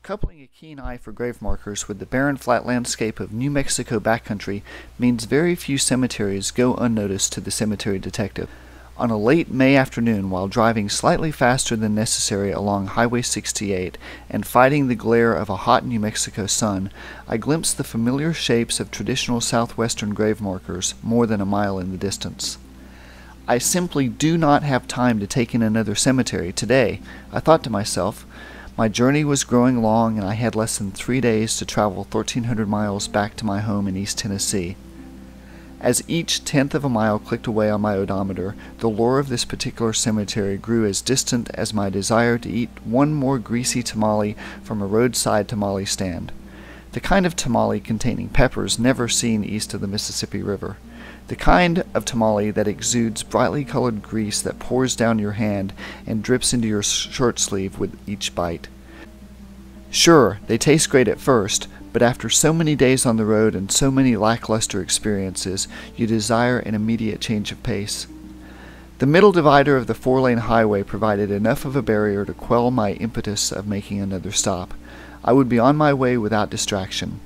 Coupling a keen eye for grave markers with the barren flat landscape of New Mexico backcountry means very few cemeteries go unnoticed to the cemetery detective. On a late May afternoon, while driving slightly faster than necessary along Highway 68 and fighting the glare of a hot New Mexico sun, I glimpsed the familiar shapes of traditional southwestern grave markers more than a mile in the distance. I simply do not have time to take in another cemetery today, I thought to myself. My journey was growing long, and I had less than 3 days to travel 1,300 miles back to my home in East Tennessee. As each tenth of a mile clicked away on my odometer, the lure of this particular cemetery grew as distant as my desire to eat one more greasy tamale from a roadside tamale stand. The kind of tamale containing peppers never seen east of the Mississippi River. The kind of tamale that exudes brightly colored grease that pours down your hand and drips into your shirt sleeve with each bite. Sure, they taste great at first, but after so many days on the road and so many lackluster experiences, you desire an immediate change of pace. The middle divider of the 4-lane highway provided enough of a barrier to quell my impetus of making another stop. I would be on my way without distraction.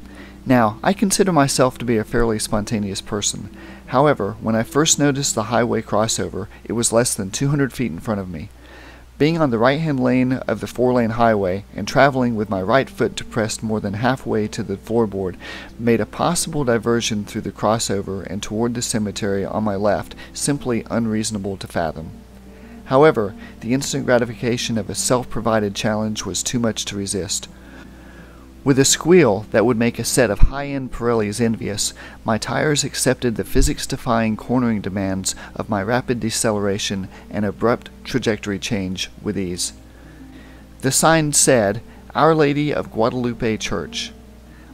Now, I consider myself to be a fairly spontaneous person. However, when I first noticed the highway crossover, it was less than 200 feet in front of me. Being on the right-hand lane of the 4-lane highway and traveling with my right foot depressed more than halfway to the floorboard made a possible diversion through the crossover and toward the cemetery on my left simply unreasonable to fathom. However, the instant gratification of a self-provided challenge was too much to resist. With a squeal that would make a set of high-end Pirellis envious, my tires accepted the physics-defying cornering demands of my rapid deceleration and abrupt trajectory change with ease. The sign said, Our Lady of Guadalupe Church.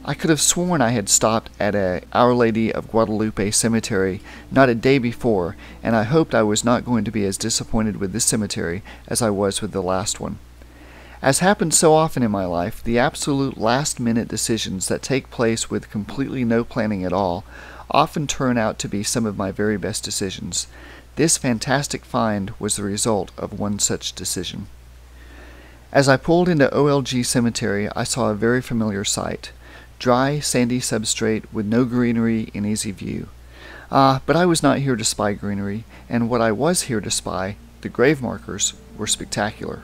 I could have sworn I had stopped at a Our Lady of Guadalupe cemetery not a day before, and I hoped I was not going to be as disappointed with this cemetery as I was with the last one. As happens so often in my life, the absolute last-minute decisions that take place with completely no planning at all often turn out to be some of my very best decisions. This fantastic find was the result of one such decision. As I pulled into OLG Cemetery, I saw a very familiar sight. Dry, sandy substrate with no greenery in easy view. But I was not here to spy greenery, and what I was here to spy, the grave markers, were spectacular.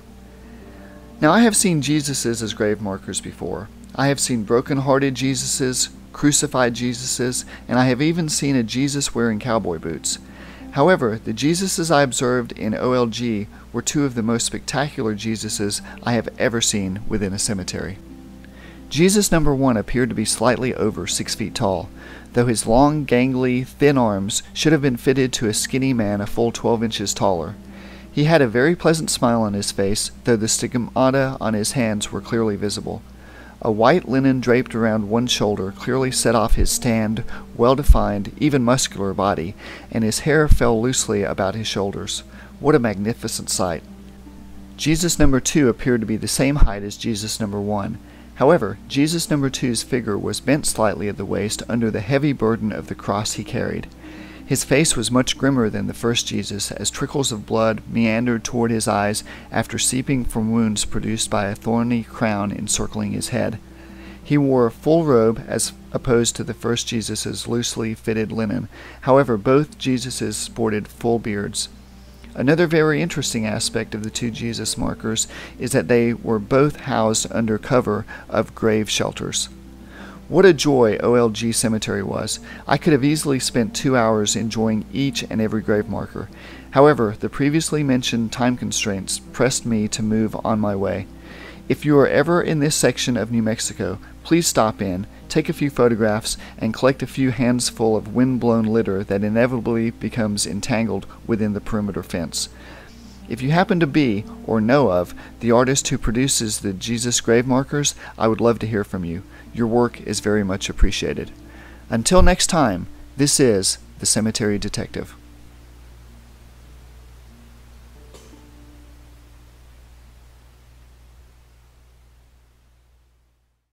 Now, I have seen Jesuses as grave markers before. I have seen broken-hearted Jesuses, crucified Jesuses, and I have even seen a Jesus wearing cowboy boots. However, the Jesuses I observed in OLG were two of the most spectacular Jesuses I have ever seen within a cemetery. Jesus number 1 appeared to be slightly over 6 feet tall, though his long, gangly, thin arms should have been fitted to a skinny man a full 12 inches taller. He had a very pleasant smile on his face, though the stigmata on his hands were clearly visible. A white linen draped around one shoulder clearly set off his tanned, well-defined, even muscular body, and his hair fell loosely about his shoulders. What a magnificent sight! Jesus number 2 appeared to be the same height as Jesus number 1. However, Jesus number 2's figure was bent slightly at the waist under the heavy burden of the cross he carried. His face was much grimmer than the first Jesus, as trickles of blood meandered toward his eyes after seeping from wounds produced by a thorny crown encircling his head. He wore a full robe as opposed to the first Jesus's loosely fitted linen. However, both Jesuses sported full beards. Another very interesting aspect of the two Jesus markers is that they were both housed under cover of grave shelters. What a joy OLG Cemetery was. I could have easily spent 2 hours enjoying each and every grave marker. However, the previously mentioned time constraints pressed me to move on my way. If you are ever in this section of New Mexico, please stop in, take a few photographs, and collect a few handsful of wind-blown litter that inevitably becomes entangled within the perimeter fence. If you happen to be, or know of, the artist who produces the Jesus grave markers, I would love to hear from you. Your work is very much appreciated. Until next time, this is The Cemetery Detective.